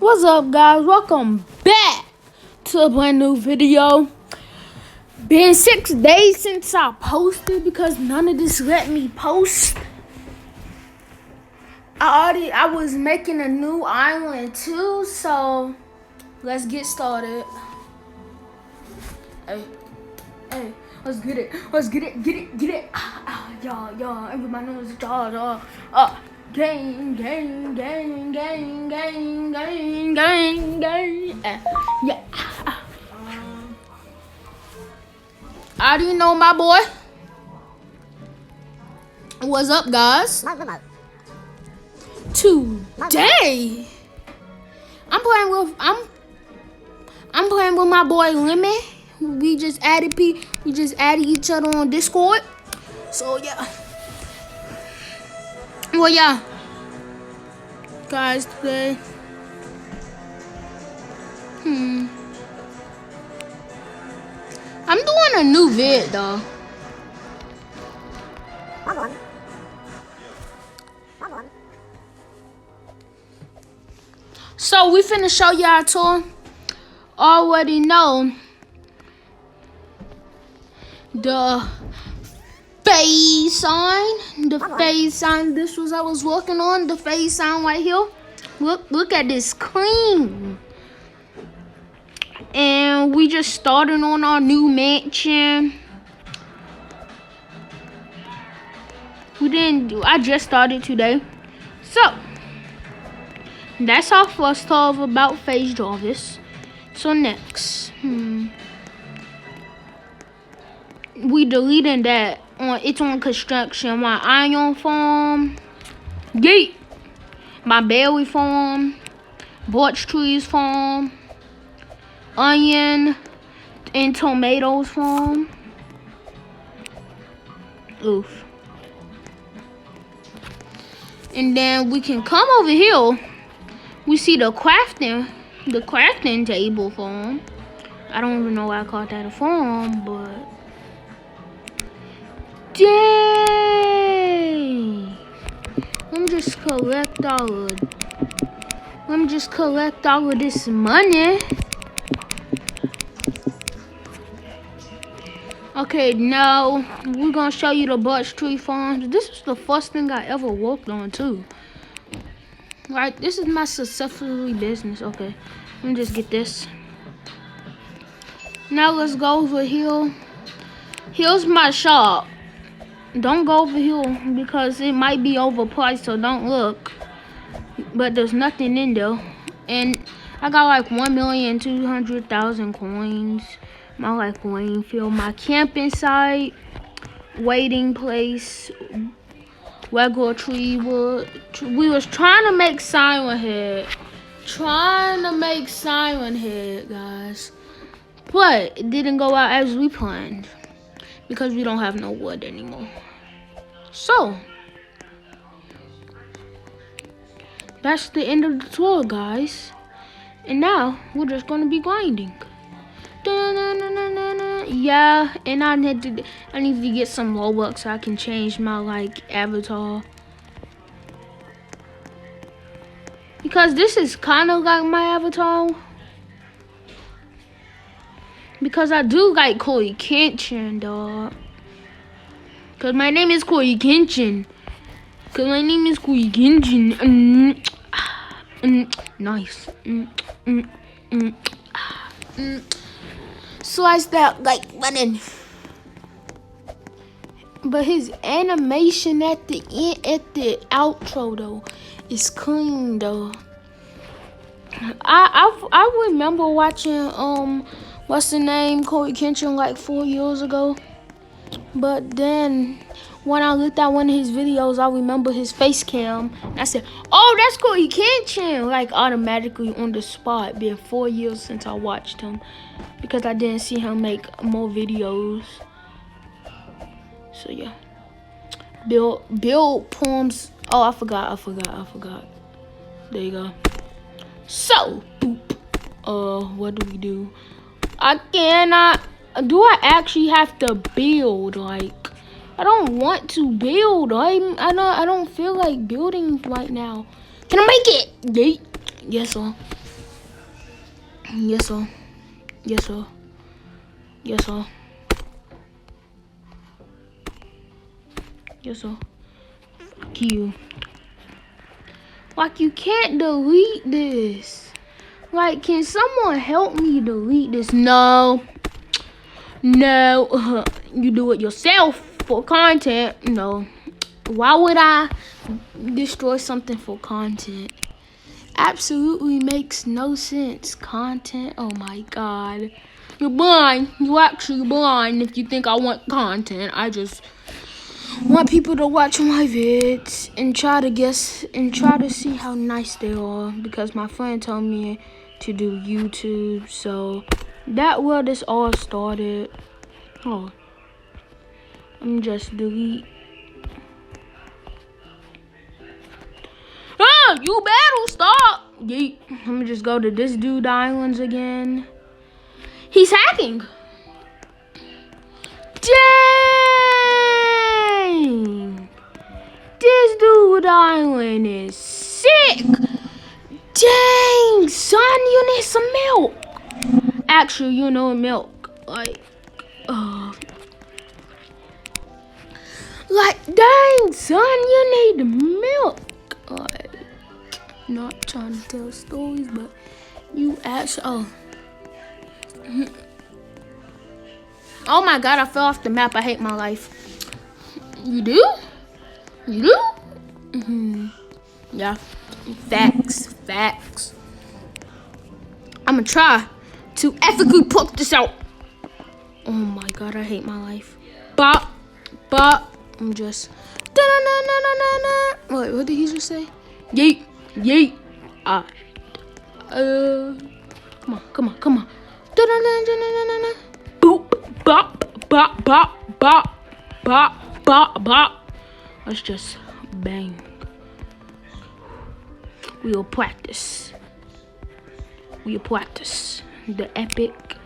What's up, guys? Welcome back to a brand new video. Been 6 days since I posted because none of this let me post. I was making a new island too, so let's get started. Hey, let's get it. Get it. Y'all, everybody knows it's y'all. Gang. Yeah. I already know my boy. What's up, guys? Today, I'm playing with my boy Lemon. We just added each other on Discord. So yeah. Well, yeah, guys, today, I'm doing a new vid, though. So we finna show y'all tour. Already know the phase sign. This was I was working on the phase sign right here. Look at this clean. And we just started on our new mansion. I just started today. So that's our first talk about phase Jarvis. So next, we deleting that. It's on construction. My iron farm, my berry farm, birch trees farm, onion and tomatoes farm. Oof. And then we can come over here. We see the crafting table farm. I don't even know why I called that a farm, but dang! Let me just collect all of this money. Okay, now we're gonna show you the birch tree farms. This is the first thing I ever worked on too. Right, this is my successful business. Okay, let me just get this. Now let's go over here. Here's my shop. Don't go over here because it might be overpriced, so don't look. But there's nothing in there. And I got like 1,200,000 coins. My like playing field, my camping site, waiting place, regular tree wood. We was trying to make Siren Head. Guys. But it didn't go out as we planned. Because we don't have no wood anymore. So that's the end of the tour, guys. And now we're just gonna be grinding. Yeah, and I need to get some Robux so I can change my like avatar. Because this is kind of like my avatar. Because I do like Corey Kenshin, dog. Because my name is Corey Kenshin. Nice. Slice that like button. But his animation at the end, at the outro though, is clean though. I remember watching what's the name, Corey Kenshin like 4 years ago. But then when I looked at one of his videos, I remember his face cam. I said, "Oh, that's Corey Kenshin!" Like automatically on the spot. Been 4 years since I watched him because I didn't see him make more videos. So yeah, build poems. Oh, I forgot. There you go. So, what do we do? I cannot. Do I actually have to build? Like, I don't want to build. I don't feel like building right now. Can I make it? Yes, sir. Yes, sir. Yes, sir. Yes, sir. Yes, sir. Fuck you. Like, you can't delete this. Like, can someone help me delete this? No. No. You do it yourself for content. No. Why would I destroy something for content? Absolutely makes no sense. Content. Oh my god. You're blind. You're actually blind if you think I want content. I just want people to watch my vids and try to guess and try to see how nice they are, because my friend told me to do YouTube. So that where this all started. Oh, I'm just delete. Ah, you better stop. Yeet. Let me just go to this dude islands again. He's hacking. Dang. This dude island is sick. Dang, son, you need some milk. Actually, you know milk. Like, dang, son, you need milk. Like, not trying to tell stories, but you actually. Oh my god, I fell off the map. I hate my life. You do? You do? Yeah. Facts. I'm gonna try to ethically put this out. Oh my god, I hate my life. But I'm just. Wait, what did he just say? Yeet. Come on. Boop, bop. Let's just bang. We'll practice the epic.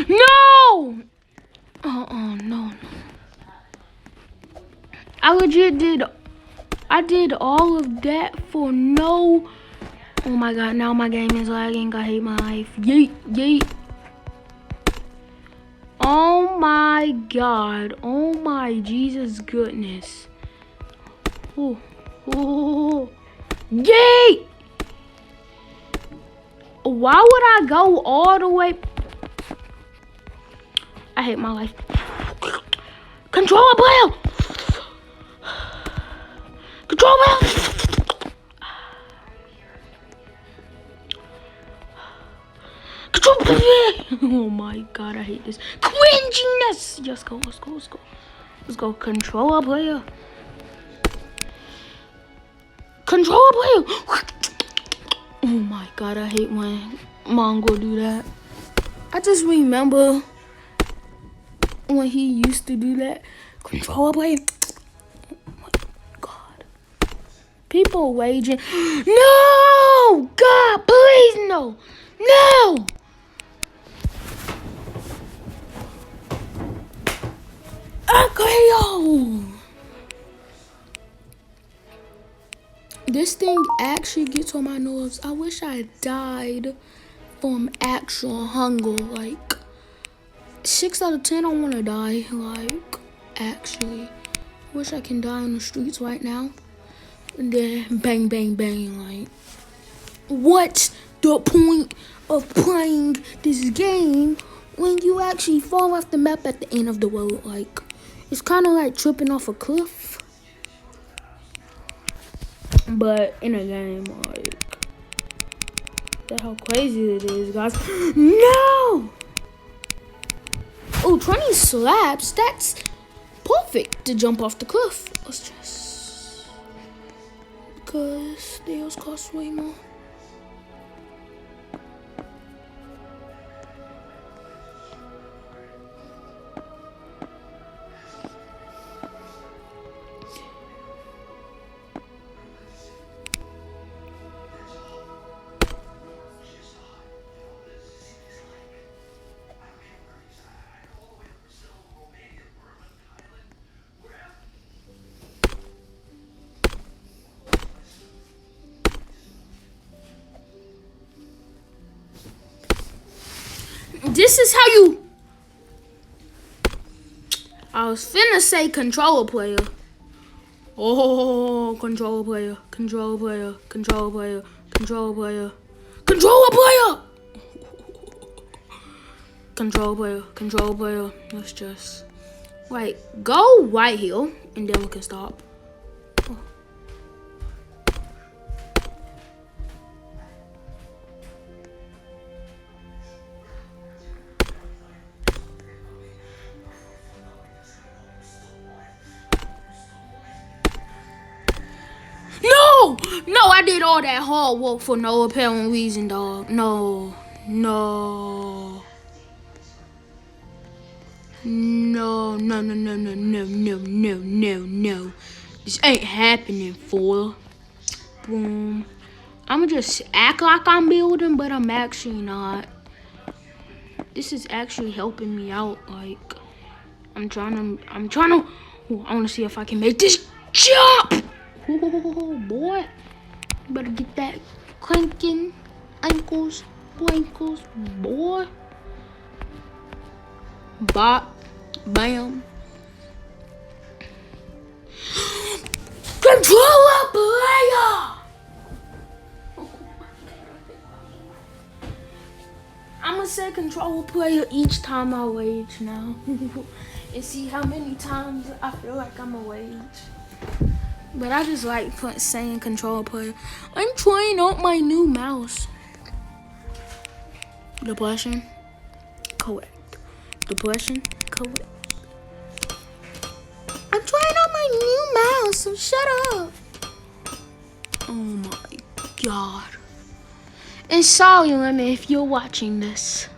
No! No. I did all of that for no. Oh my god, now my game is lagging. I hate my life. Yeet. Oh my god. Oh my Jesus goodness. Oh. Yeet! Why would I go all the way? I hate my life. Controller player! Oh my god, I hate this. Cringiness! Let's go. Controller player. Oh my god, I hate when Mongo do that. I just remember when he used to do that. Controller player. Oh my god. People raging. No! God, please, no! No! Okay, yo! This thing actually gets on my nerves. I wish I died from actual hunger. Like, 6 out of 10, I want to die. Like, actually. I wish I can die on the streets right now. And then bang. Like, what's the point of playing this game when you actually fall off the map at the end of the world? Like, it's kind of like tripping off a cliff. But in a game, like, that's how crazy it is, guys. No! Oh, 20 slaps. That's perfect to jump off the cliff. Let's just... because deals cost way more. This is how you... I was finna say controller player. Oh, controller player, controller player, controller player, controller player, controller player, controller player, controller player. Let's just go right here, and then we can stop. No, I did all that hard work for no apparent reason, dog. No. This ain't happening, fool. Boom. I'ma just act like I'm building, but I'm actually not. This is actually helping me out. Like, I'm trying to. Ooh, I wanna see if I can make this jump. Ooh, boy. You better get that clanking ankles, boy. Bop, bam. Controller player! I'ma say controller player each time I rage now. And see how many times I feel like I'm a rage. But I just like saying controller player. I'm trying out my new mouse. Depression? Correct. Depression? Correct. I'm trying out my new mouse, so shut up. Oh my god. And sorry, Lemon, if you're watching this.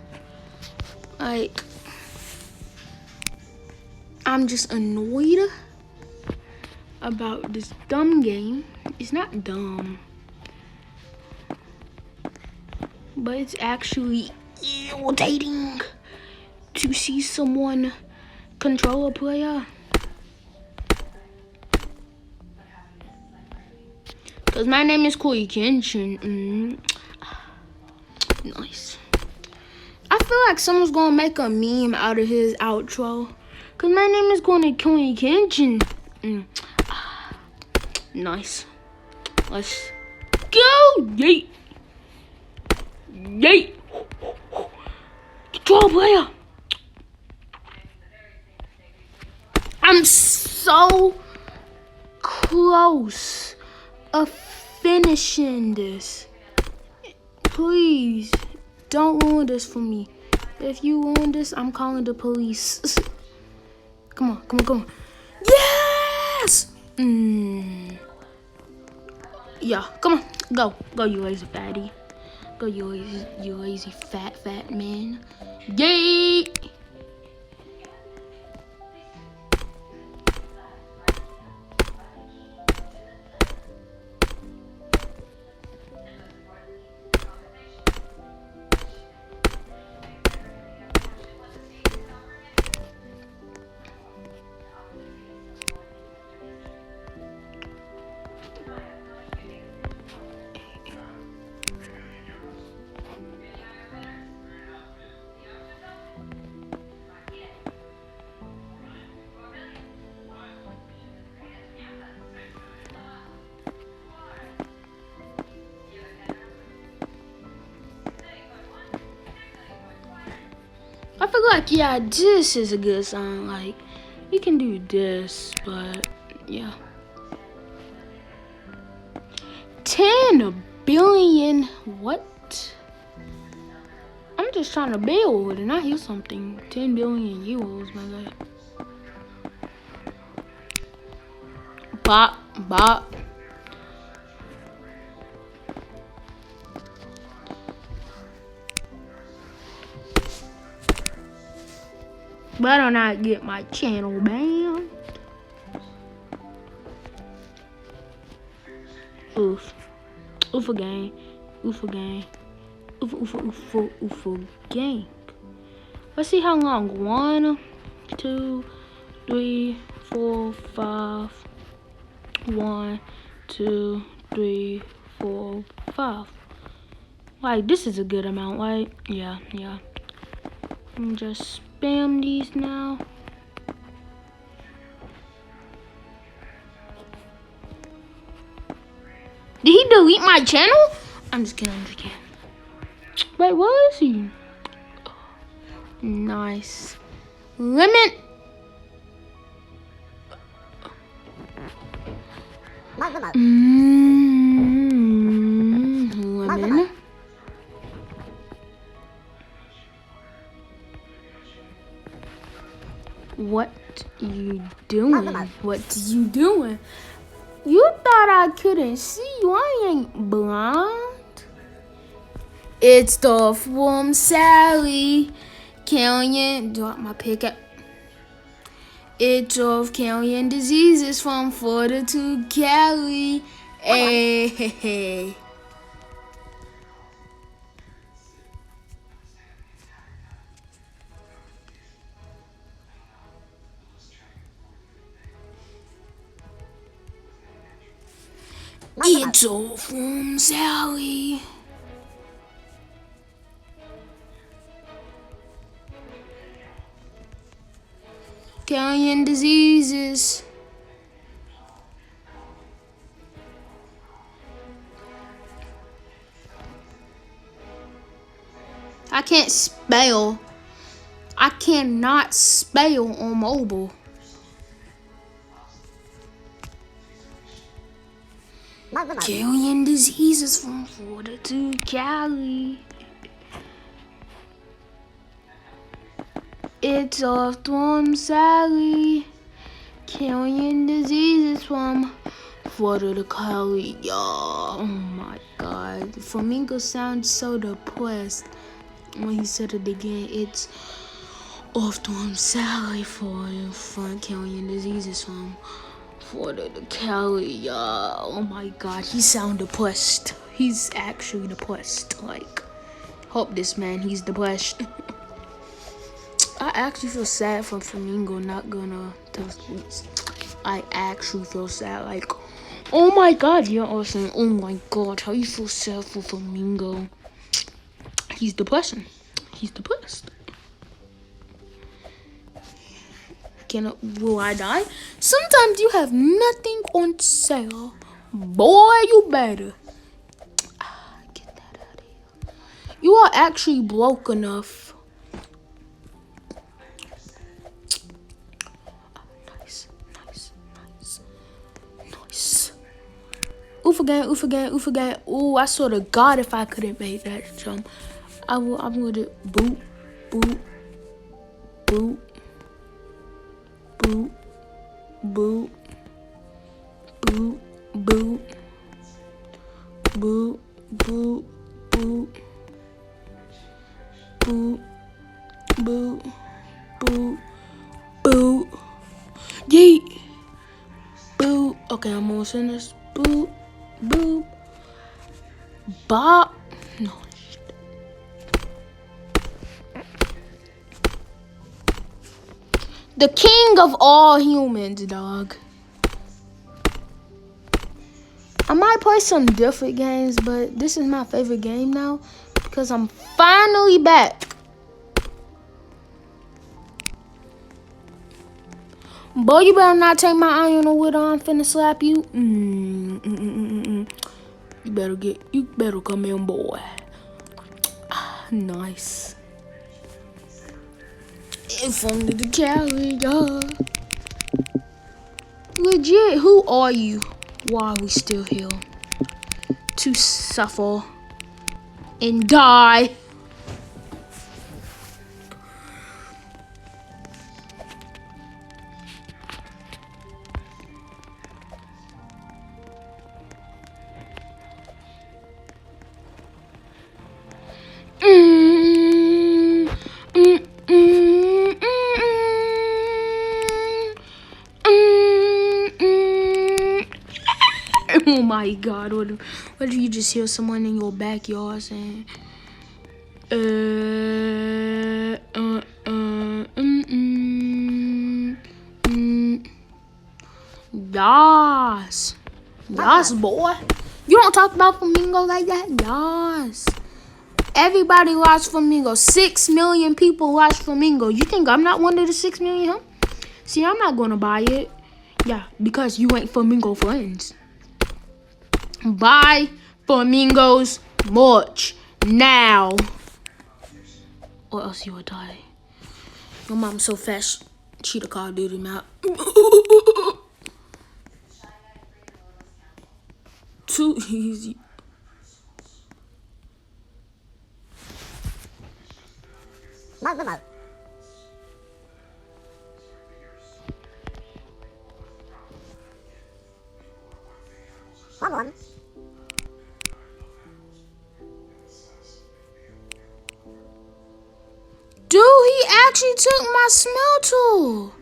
Like, I'm just annoyed about this dumb game. It's not dumb, but it's actually irritating to see someone control a player. Cause my name is Koi Kenshin. Nice. I feel like someone's gonna make a meme out of his outro. Cause my name is going to Koi Kenshin. Nice. Let's go. Yeet. Yeet. Control player. I'm so close of finishing this. Please don't ruin this for me. If you ruin this, I'm calling the police. Come on. Yes! Yeah, come on. Go, you lazy fatty. Go, you lazy fat man. Yay! I feel like, yeah, this is a good song. Like, you can do this, but yeah. 10 billion, what? I'm just trying to build and I hear something. 10 billion euros, my god. Bop. Better not get my channel banned. Oof gang. Oof gang. Let's see how long. 1, 2, 3, 4, 5. 1, 2, 3, 4, 5. Like, this is a good amount, right? Yeah. I'm just spam these now. Did he delete my channel? I'm just kidding. Wait, what is he? Nice. Lemon. Lemon. What you doing? What you doing? You thought I couldn't see you. I ain't blind. It's the from Sally. Carrying, drop my pickup. It's of carrying diseases from Florida to Cali. Hey, hey, hey. It's all from Sally. Carrying diseases. I can't spell. I cannot spell on mobile. Carrying diseases from Florida to Cali. It's off from Sally. Carrying diseases from Florida to Cali. Yo, oh my God. Flamingo sounds so depressed when he said it again. It's off from Sally for the front carrying diseases from Florida to Cali. Yo, oh my God. He sound depressed. He's actually depressed. Like, hope this man, he's depressed. I actually feel sad for Flamingo not gonna tell us. I actually feel sad. Like, oh my God, you're all saying, oh my God, how you feel sad for Flamingo? He's depressing. He's depressed. Will I die? Sometimes you have nothing on sale. Boy, you better. Get that out of here. You are actually broke enough. Oof again. Ooh, I swear to God, if I couldn't make that jump, I'm gonna boop, boop, boop, boop, boop, boop, boop, boop, boop, boop, boop, boop, boop, boop, yeet, boop. Okay, I'm almost in this. Boop. Boop. Bop. No. The king of all humans, dog. I might play some different games, but this is my favorite game now because I'm finally back. Boy, you better not take my iron or what I'm finna slap you. You better come in, boy. Nice. And from the Cali, yeah. Legit, who are you? Why are we still here? To suffer and die. Oh my God, what if you just hear someone in your backyard saying, Yas. Yas, boy. You don't talk about Flamingo like that? Yas. Everybody watch Flamingo. 6 million people watch Flamingo. You think I'm not one of the 6 million? Huh? See, I'm not gonna buy it. Yeah, because you ain't Flamingo friends. Buy Flamingo's merch now. Or else you will die. Your mom's so fast. She the Call of Duty map. Too easy. Dude, he actually took my smell tool.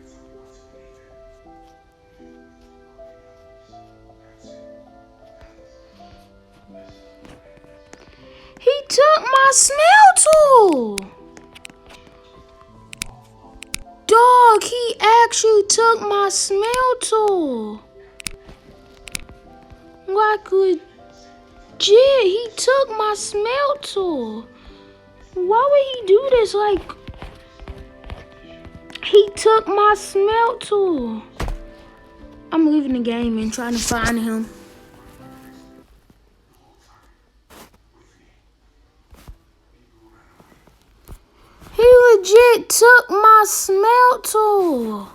He took my smell tool. Dog, he actually took my smell tool. Like legit, he took my smell tool. Why would he do this? Like, he took my smell tool. I'm leaving the game and trying to find him. He legit took my smell tool.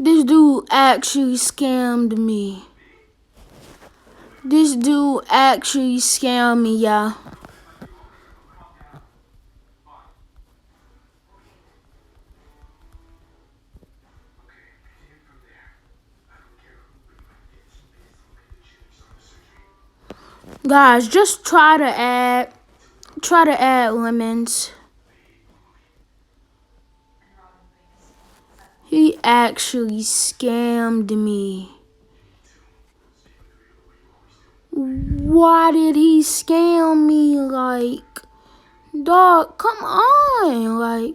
This dude actually scammed me. This dude actually scammed me, y'all. Guys, just try to add lemons. He actually scammed me. Why did he scam me? Like, dog, come on. Like,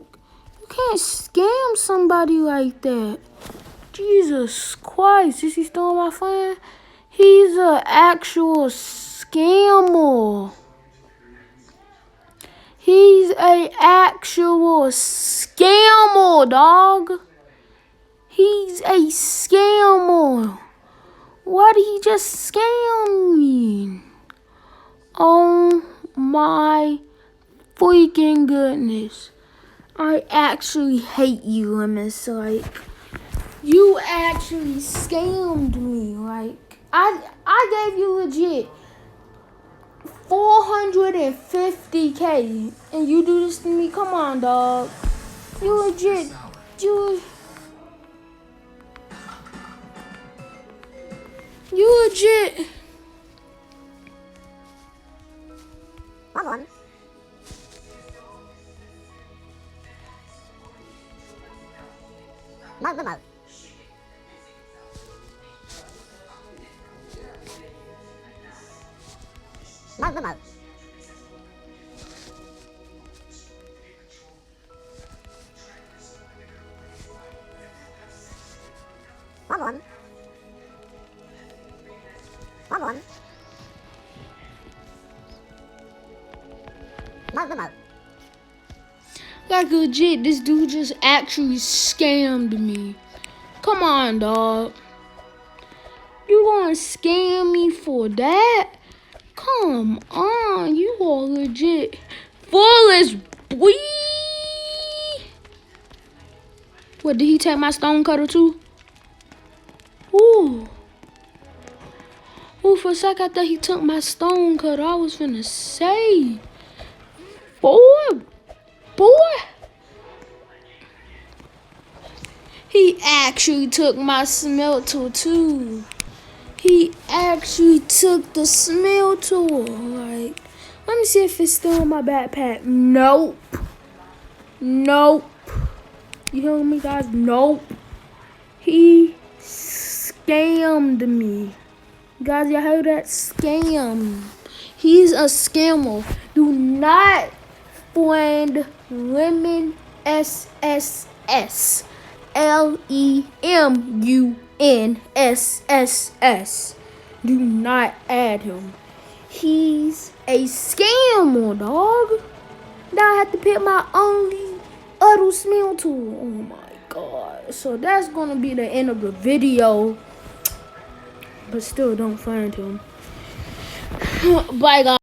you can't scam somebody like that. Jesus Christ, is he still my friend? He's an actual scammer. He's an actual scammer, dog. He's a scammer. Why did he just scam me? Oh my freaking goodness. I actually hate you, Lemons. Like, you actually scammed me. Like, I gave you legit 450K and you do this to me? Come on, dog. You legit, you legit. Come on. Mouth. Mouth. Come on. Come on. Mouth. Like, legit, this dude just actually scammed me. Come on, dog. You gonna scam me for that? Come on, you are legit foolish, boy. What, did he take my stone cutter too? Ooh. Ooh, for a sec I thought he took my stone cutter. I was finna say. Boy. He actually took my smell tool too. He actually took the smell tool. Like, let me see if it's still in my backpack. Nope. You hear me, guys? Nope. He scammed me. Guys, y'all heard that? Scam. He's a scammer. Do not friend Lemon SSS. LEMUNSSS. Do not add him. He's a scammer, dog. Now I have to pick my only auto smell tool. Oh my god. So that's gonna be the end of the video. But still don't find him. Bye guys.